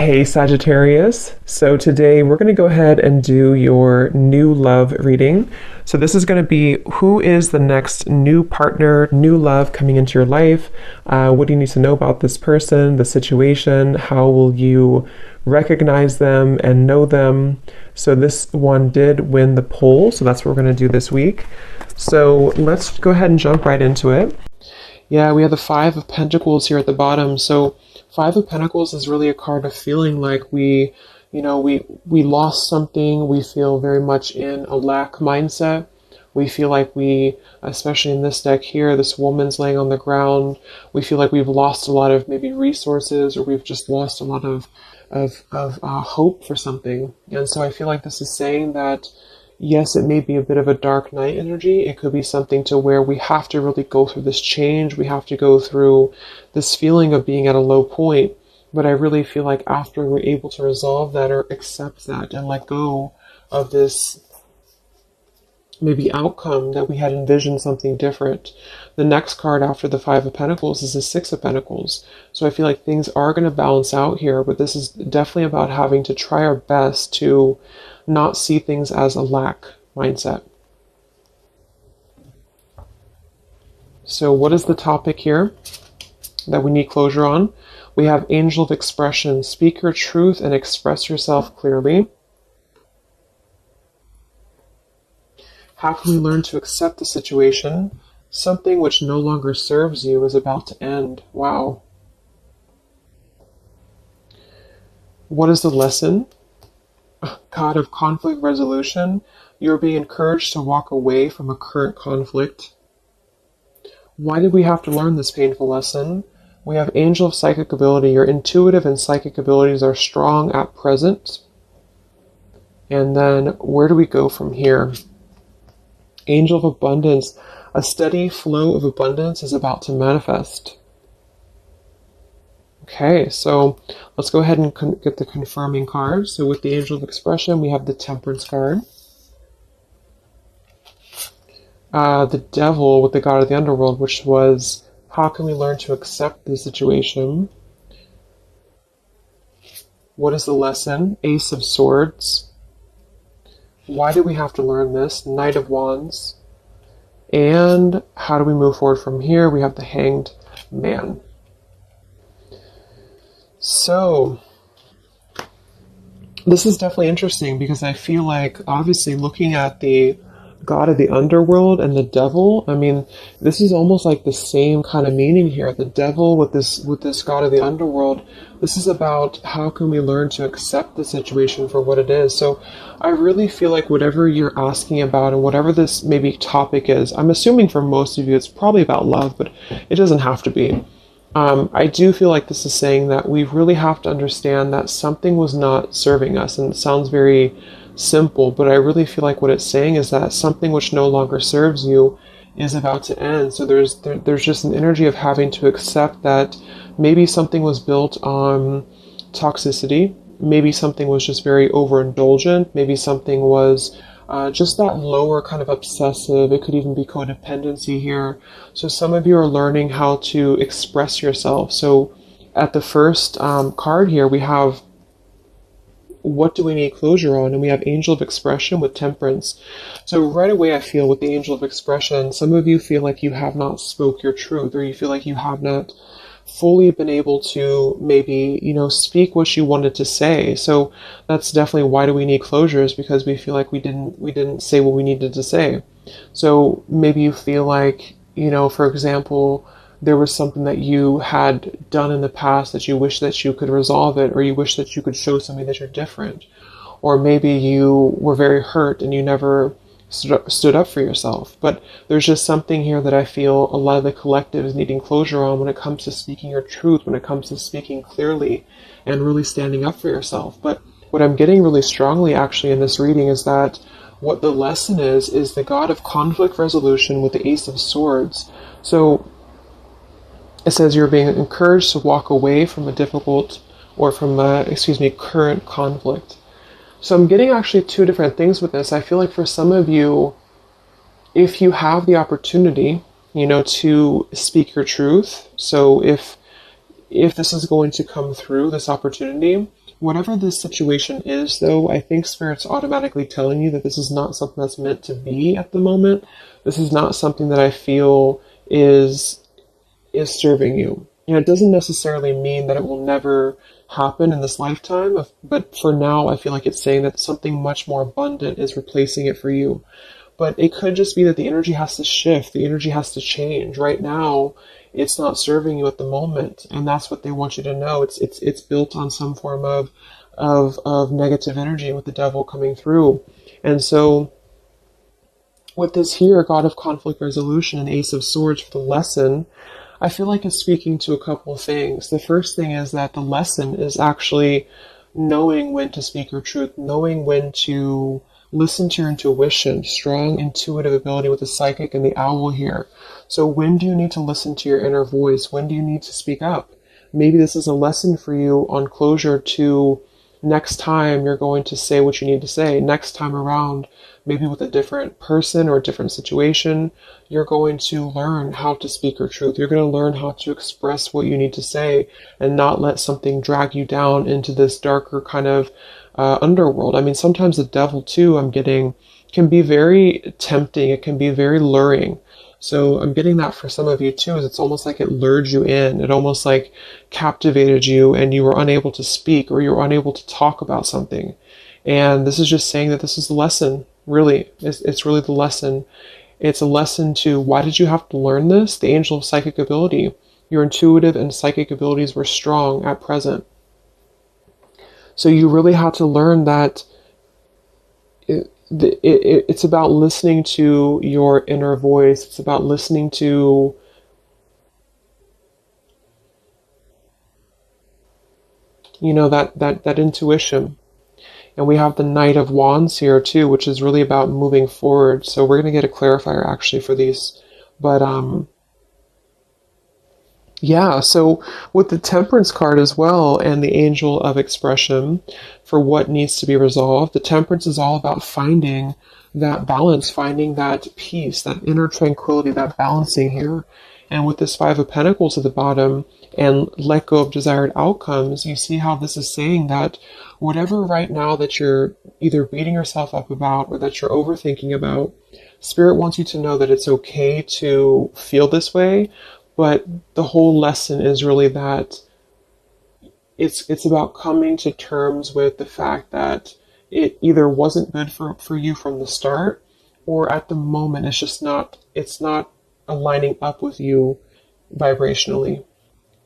Hey Sagittarius. So today we're going to go ahead and do your new love reading. So this is going to be who is the next new partner, new love coming into your life. What do you need to know about this person, the situation? How will you recognize them and know them? So this one did win the poll. So that's what we're going to do this week. So let's go ahead and jump right into it. Yeah, we have the Five of Pentacles here at the bottom. So Five of Pentacles is really a card of feeling like we lost something. We feel very much in a lack mindset. We feel like we, especially in this deck here, this woman's laying on the ground. We feel like we've lost a lot of maybe resources, or we've just lost a lot of hope for something. And so I feel like this is saying that, yes, it may be a bit of a dark night energy. It could be something to where we have to really go through this change. We have to go through this feeling of being at a low point. But I really feel like after we're able to resolve that or accept that and let go of this maybe outcome that we had envisioned something different. The next card after the Five of Pentacles is the Six of Pentacles. So I feel like things are going to balance out here, but this is definitely about having to try our best to not see things as a lack mindset. So what is the topic here that we need closure on? We have Angel of Expression. Speak your truth and express yourself clearly. How can we learn to accept the situation? Something which no longer serves you is about to end. Wow. What is the lesson? God of conflict resolution. You're being encouraged to walk away from a current conflict. Why did we have to learn this painful lesson? We have Angel of Psychic Ability. Your intuitive and psychic abilities are strong at present. And then where do we go from here? Angel of Abundance. A steady flow of abundance is about to manifest. Okay, so let's go ahead and get the confirming card. So with the Angel of Expression, we have the Temperance card. The Devil with the God of the Underworld, which was, how can we learn to accept the situation? What is the lesson? Ace of Swords. Why do we have to learn this? Knight of Wands. And how do we move forward from here? We have the Hanged Man. So this is definitely interesting because I feel like, obviously, looking at the God of the Underworld and the Devil, I mean, this is almost like the same kind of meaning here. The Devil with this God of the Underworld, this is about how can we learn to accept the situation for what it is. So I really feel like whatever you're asking about and whatever this maybe topic is, I'm assuming for most of you it's probably about love, but it doesn't have to be. I do feel like this is saying that we really have to understand that something was not serving us, and it sounds very simple, but I really feel like what it's saying is that something which no longer serves you is about to end. So there's just an energy of having to accept that maybe something was built on toxicity, maybe something was just very overindulgent, maybe something was just that lower kind of obsessive. It could even be codependency here. So some of you are learning how to express yourself. So at the first card here, we have what do we need closure on? And we have Angel of Expression with Temperance. So right away I feel with the Angel of Expression, some of you feel like you have not spoke your truth, or you feel like you have not fully been able to maybe, speak what you wanted to say. So that's definitely why do we need closures, because we feel like we didn't say what we needed to say. So maybe you feel like, for example, there was something that you had done in the past that you wish that you could resolve it, or you wish that you could show somebody that you're different. Or maybe you were very hurt and you never stood up for yourself. But there's just something here that I feel a lot of the collective is needing closure on when it comes to speaking your truth, when it comes to speaking clearly and really standing up for yourself. But what I'm getting really strongly actually in this reading is that what the lesson is the God of conflict resolution with the Ace of Swords. So it says you're being encouraged to walk away from a difficult, or from current conflict. So I'm getting actually two different things with this. I feel like for some of you, if you have the opportunity, to speak your truth. So if this is going to come through, this opportunity, Whatever this situation is, though, I think Spirit's automatically telling you that this is not something that's meant to be at the moment. This is not something that I feel is serving you. And it doesn't necessarily mean that it will never happen in this lifetime, but for now, I feel like it's saying that something much more abundant is replacing it for you. But it could just be that the energy has to shift, the energy has to change. Right now, it's not serving you at the moment, and that's what they want you to know. It's built on some form of negative energy with the devil coming through. And so with this here, God of Conflict Resolution and Ace of Swords for the lesson, I feel like it's speaking to a couple of things. The first thing is that the lesson is actually knowing when to speak your truth, knowing when to listen to your intuition, strong intuitive ability with the psychic and the owl here. So when do you need to listen to your inner voice? When do you need to speak up? Maybe this is a lesson for you on closure to next time you're going to say what you need to say. Next time around, maybe with a different person or a different situation, you're going to learn how to speak your truth. You're going to learn how to express what you need to say and not let something drag you down into this darker kind of underworld. I mean, sometimes the devil too, I'm getting, can be very tempting. It can be very luring. So I'm getting that for some of you too, is it's almost like it lured you in. It almost like captivated you and you were unable to speak or you were unable to talk about something. And this is just saying that this is the lesson, really. It's really the lesson. It's a lesson to, why did you have to learn this? The angel of psychic ability. Your intuitive and psychic abilities were strong at present. So you really had to learn that it's about listening to your inner voice. It's about listening to that intuition. And we have the Knight of Wands here too, which is really about moving forward. So we're going to get a clarifier actually for these. But yeah, so with the Temperance card as well and the Angel of Expression for what needs to be resolved, the Temperance is all about finding that balance, finding that peace, that inner tranquility, that balancing here. And with this Five of Pentacles at the bottom and let go of desired outcomes, you see how this is saying that whatever right now that you're either beating yourself up about or that you're overthinking about, Spirit wants you to know that it's okay to feel this way. But the whole lesson is really that it's about coming to terms with the fact that it either wasn't good for you from the start, or at the moment it's not aligning up with you vibrationally.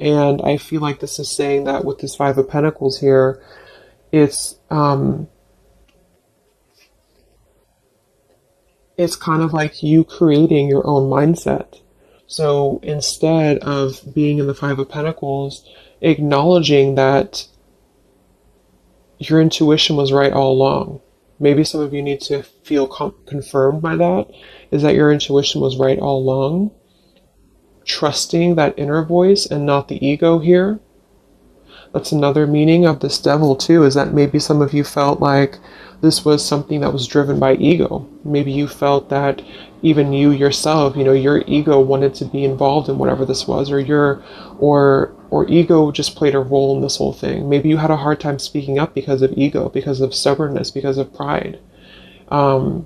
And I feel like this is saying that with this Five of Pentacles here, it's kind of like you creating your own mindset. So instead of being in the Five of Pentacles, acknowledging that your intuition was right all along. Maybe some of you need to feel confirmed by that, is that your intuition was right all along. Trusting that inner voice and not the ego here. That's another meaning of this devil too, is that maybe some of you felt like this was something that was driven by ego. Maybe you felt that even you yourself, your ego wanted to be involved in whatever this was, or ego just played a role in this whole thing. Maybe you had a hard time speaking up because of ego, because of stubbornness, because of pride. And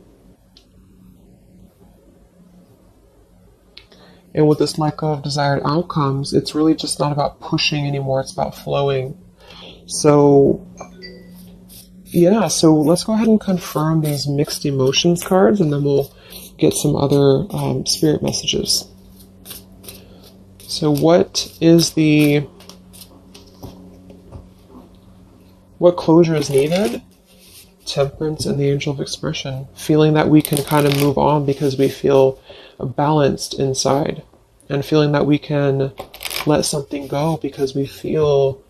with this let go of desired outcomes, it's really just not about pushing anymore. It's about flowing. So yeah, so let's go ahead and confirm these mixed emotions cards, and then we'll get some other spirit messages. So what closure is needed? Temperance and the Angel of Expression. Feeling that we can kind of move on because we feel balanced inside, and feeling that we can let something go because we feel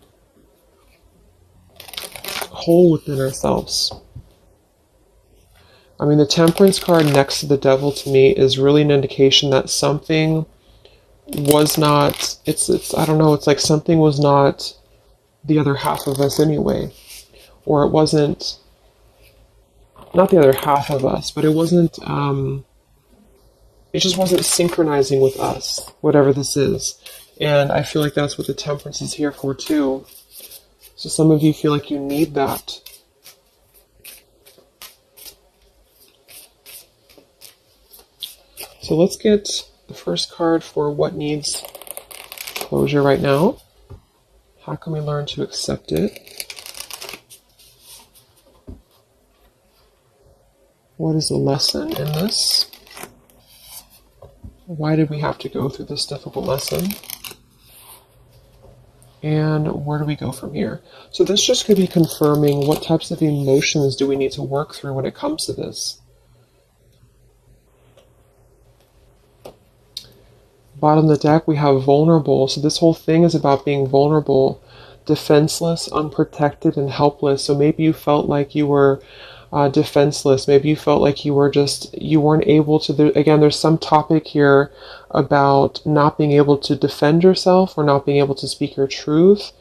whole within ourselves. I mean, the Temperance card next to the Devil to me is really an indication that something was not, I don't know, it's like something was not the other half of us anyway. Or it wasn't, not the other half of us, but it wasn't, it just wasn't synchronizing with us, whatever this is. And I feel like that's what the Temperance is here for too. So some of you feel like you need that. So let's get the first card for what needs closure right now. How can we learn to accept it? What is the lesson in this? Why did we have to go through this difficult lesson? And where do we go from here? So this just could be confirming what types of emotions do we need to work through when it comes to this. Bottom of the deck, we have vulnerable. So this whole thing is about being vulnerable, defenseless, unprotected, and helpless. So maybe you felt like you were defenseless. Maybe you felt like you weren't able to, again, there's some topic here about not being able to defend yourself or not being able to speak your truth.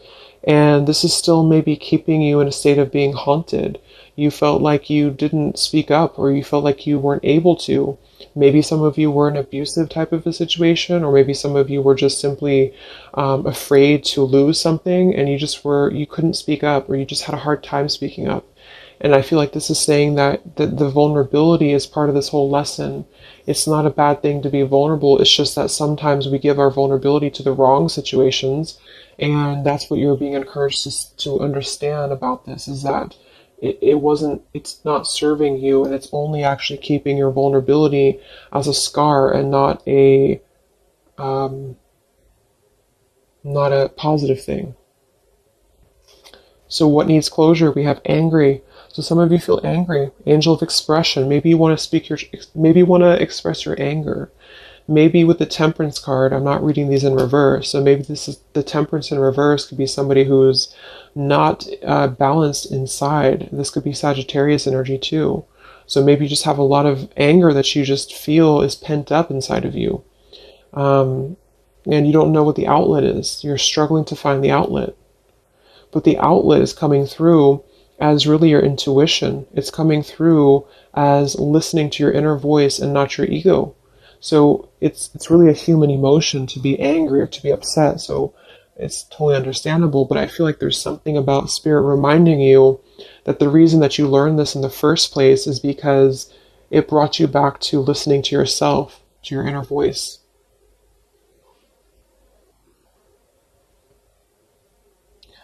And this is still maybe keeping you in a state of being haunted. You felt like you didn't speak up, or you felt like you weren't able to. Maybe some of you were in an abusive type of a situation, or maybe some of you were just simply afraid to lose something, and you couldn't speak up, or you just had a hard time speaking up. And I feel like this is saying that the vulnerability is part of this whole lesson. It's not a bad thing to be vulnerable. It's just that sometimes we give our vulnerability to the wrong situations. And that's what you're being encouraged to understand about this, is that it's not serving you, and it's only actually keeping your vulnerability as a scar and not a positive thing. So what needs closure? We have angry. So some of you feel angry. Angel of expression. Maybe you want to express your anger. Maybe with the Temperance card, I'm not reading these in reverse, so maybe this is the Temperance in reverse could be somebody who's not balanced inside. This could be Sagittarius energy too. So maybe you just have a lot of anger that you just feel is pent up inside of you. And you don't know what the outlet is. You're struggling to find the outlet. But the outlet is coming through as really your intuition. It's coming through as listening to your inner voice and not your ego. So it's really a human emotion to be angry or to be upset. So it's totally understandable, but I feel like there's something about Spirit reminding you that the reason that you learned this in the first place is because it brought you back to listening to yourself, to your inner voice.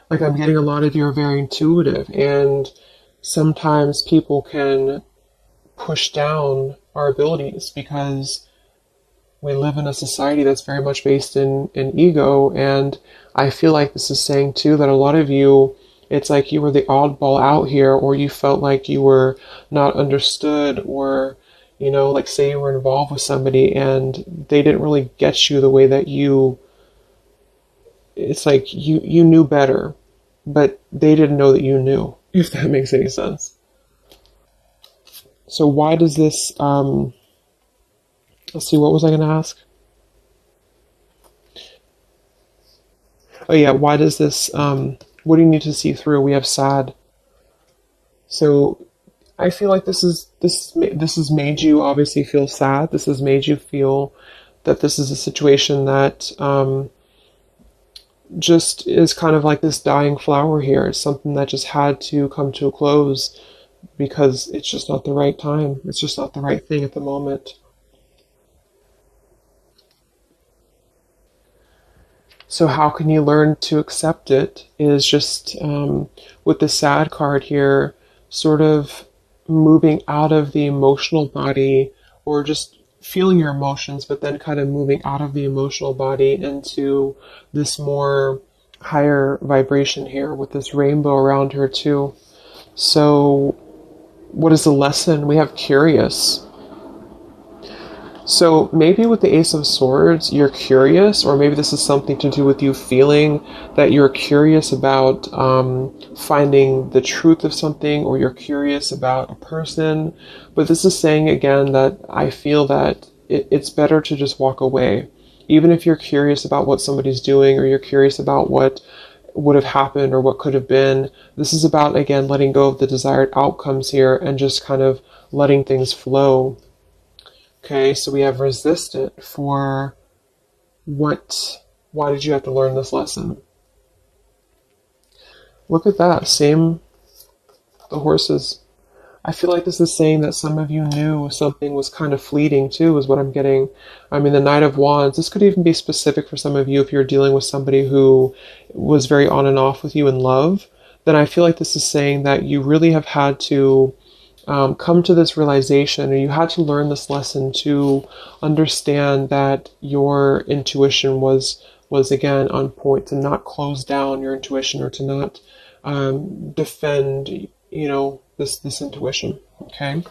Like, I'm getting a lot of you are very intuitive, and sometimes people can push down our abilities because we live in a society that's very much based in ego. And I feel like this is saying too that a lot of you, it's like you were the oddball out here, or you felt like you were not understood, or like say you were involved with somebody and they didn't really get you the way that it's like you knew better, but they didn't know that you knew, if that makes any sense. So why does this, let's see, what was I going to ask? Oh yeah, why does this, what do you need to see through? We have sad. So I feel like this has made you obviously feel sad. This has made you feel that this is a situation that just is kind of like this dying flower here. It's something that just had to come to a close because it's just not the right time. It's just not the right thing at the moment. So how can you learn to accept it is just with the sad card here, sort of moving out of the emotional body, or just feeling your emotions, but then kind of moving out of the emotional body into this more higher vibration here with this rainbow around her too. So what is the lesson? We have curious. So maybe with the Ace of Swords, you're curious, or maybe this is something to do with you feeling that you're curious about finding the truth of something, or you're curious about a person. But this is saying again that I feel that it's better to just walk away. Even if you're curious about what somebody's doing, or you're curious about what would have happened or what could have been, this is about, again, letting go of the desired outcomes here and just kind of letting things flow. Okay, so we have resistant for why did you have to learn this lesson? Look at that. Same, the horses. I feel like this is saying that some of you knew something was kind of fleeting too, is what I'm getting. I mean, the Knight of Wands, this could even be specific for some of you if you're dealing with somebody who was very on and off with you in love. Then I feel like this is saying that you really have had to come to this realization, or you had to learn this lesson to understand that your intuition was again on point, to not close down your intuition, or to not defend, this intuition. Okay.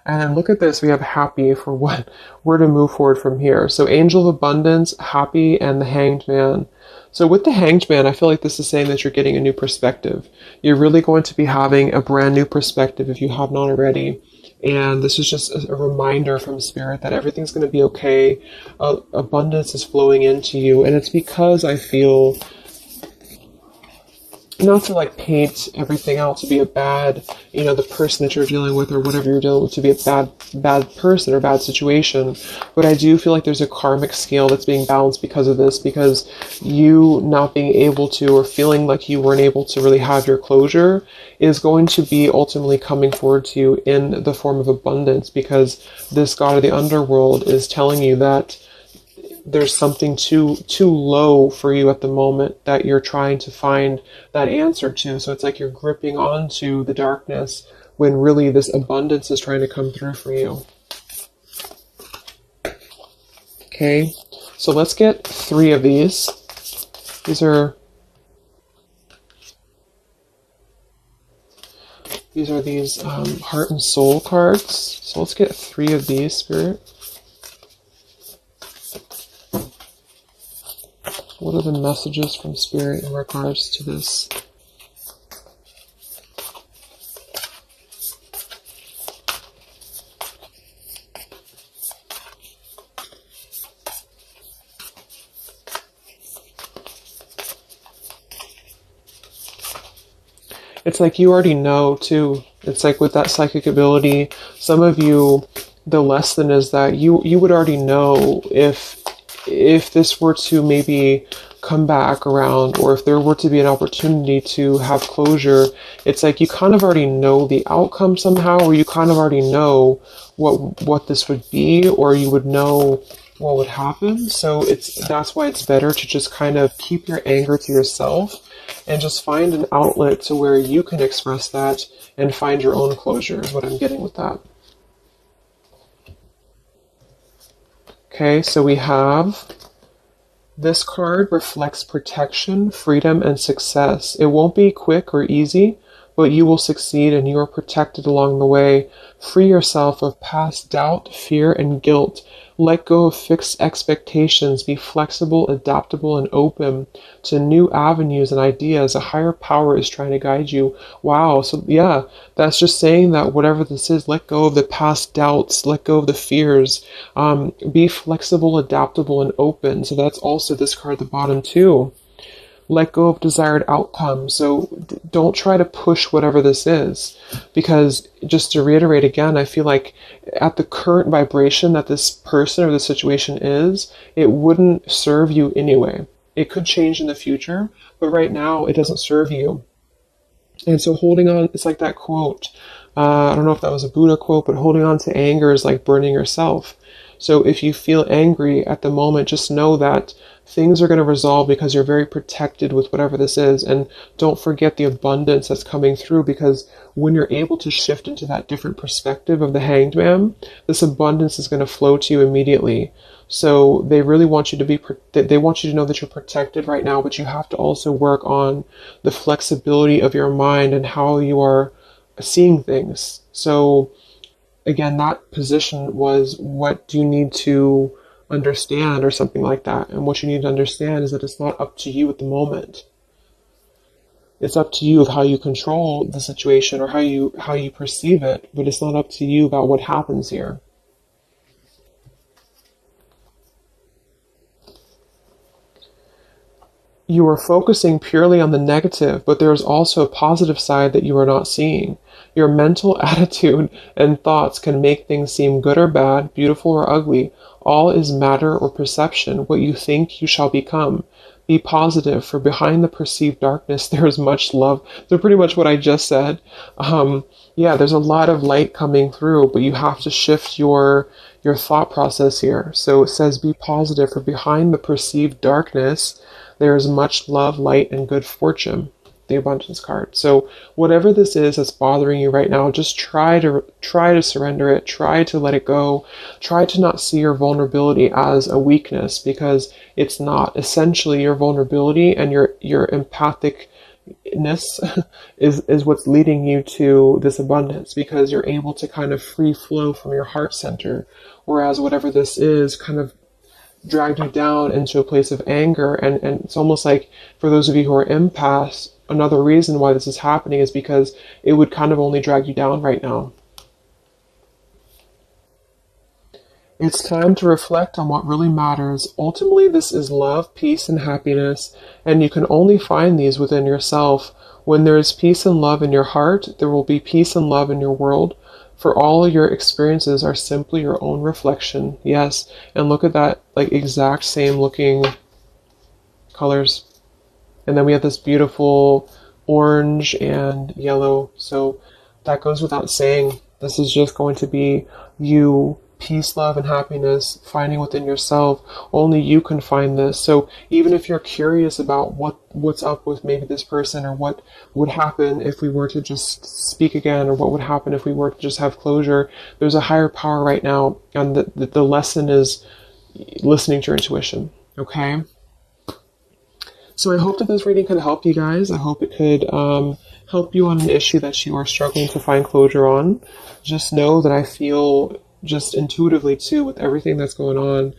And then look at this. We have happy for what we're to move forward from here. So angel of abundance, happy, and the hanged man. So with the hanged man, I feel like this is saying that you're getting a new perspective. You're really going to be having a brand new perspective if you have not already. And this is just a reminder from Spirit that everything's going to be okay. Abundance is flowing into you. And it's because I feel, not to like paint everything out to be a bad, the person that you're dealing with or whatever you're dealing with to be a bad person or bad situation. But I do feel like there's a karmic scale that's being balanced because of this, because you not being able to, or feeling like you weren't able to really have your closure, is going to be ultimately coming forward to you in the form of abundance, because this god of the underworld is telling you that there's something too low for you at the moment that you're trying to find that answer to. So it's like you're gripping onto the darkness when really this abundance is trying to come through for you. Okay, so let's get 3 of these. These are these heart and soul cards. So let's get 3 of these, Spirit. What are the messages from Spirit in regards to this? It's like you already know too. It's like with that psychic ability, some of you, the lesson is that you would already know if this were to maybe come back around, or if there were to be an opportunity to have closure. It's like you kind of already know the outcome somehow, or you kind of already know what this would be, or you would know what would happen. So that's why it's better to just kind of keep your anger to yourself and just find an outlet to where you can express that and find your own closure, is what I'm getting with that. Okay, so we have this card reflects protection, freedom, and success. It won't be quick or easy, but you will succeed and you are protected along the way. Free yourself of past doubt, fear, and guilt. Let go of fixed expectations. Be flexible, adaptable, and open to new avenues and ideas. A higher power is trying to guide you. Wow. So yeah, that's just saying that whatever this is, let go of the past doubts, let go of the fears. Be flexible, adaptable, and open. So that's also this card at the bottom too. Let go of desired outcomes. So don't try to push whatever this is, because just to reiterate again, I feel like at the current vibration that this person or the situation is, it wouldn't serve you anyway. It could change in the future, but right now it doesn't serve you. And so holding on, it's like that quote. I don't know if that was a Buddha quote, but holding on to anger is like burning yourself. So if you feel angry at the moment, just know that things are going to resolve because you're very protected with whatever this is. And don't forget the abundance that's coming through, because when you're able to shift into that different perspective of the Hanged Man, this abundance is going to flow to you immediately. So they really want you to they want you to know that you're protected right now, but you have to also work on the flexibility of your mind and how you are seeing things. So again, that position was, what do you need to understand, or something like that. And what you need to understand is that it's not up to you at the moment. It's up to you of how you control the situation or how you perceive it, but it's not up to you about what happens here. You are focusing purely on the negative, but there is also a positive side that you are not seeing. Your mental attitude and thoughts can make things seem good or bad, beautiful or ugly. All is matter or perception. What you think, you shall become. Be positive, for behind the perceived darkness, there is much love. So pretty much what I just said. Yeah, there's a lot of light coming through, but you have to shift your thought process here. So it says, be positive, for behind the perceived darkness, there is much love, light, and good fortune. The abundance card. So whatever this is that's bothering you right now, just try to surrender it, try to let it go, try to not see your vulnerability as a weakness, because it's not. Essentially, your vulnerability and your empathicness is what's leading you to this abundance, because you're able to kind of free flow from your heart center, whereas whatever this is kind of dragged you down into a place of anger. And it's almost like, for those of you who are empaths, another reason why this is happening is because it would kind of only drag you down right now. It's time to reflect on what really matters. Ultimately, this is love, peace, and happiness, and you can only find these within yourself. When there is peace and love in your heart, there will be peace and love in your world, for all your experiences are simply your own reflection. Yes, and look at that, like exact same looking colors. And then we have this beautiful orange and yellow. So that goes without saying. This is just going to be you, peace, love, and happiness, finding within yourself. Only you can find this. So even if you're curious about what's up with maybe this person, or what would happen if we were to just speak again, or what would happen if we were to just have closure, there's a higher power right now. And the lesson is listening to your intuition. Okay? So I hope that this reading could help you guys. I hope it could help you on an issue that you are struggling to find closure on. Just know that I feel just intuitively too, with everything that's going on,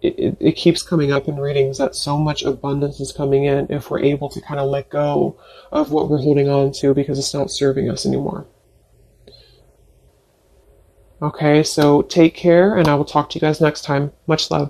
it keeps coming up in readings that so much abundance is coming in if we're able to kind of let go of what we're holding on to, because it's not serving us anymore. Okay, so take care, and I will talk to you guys next time. Much love.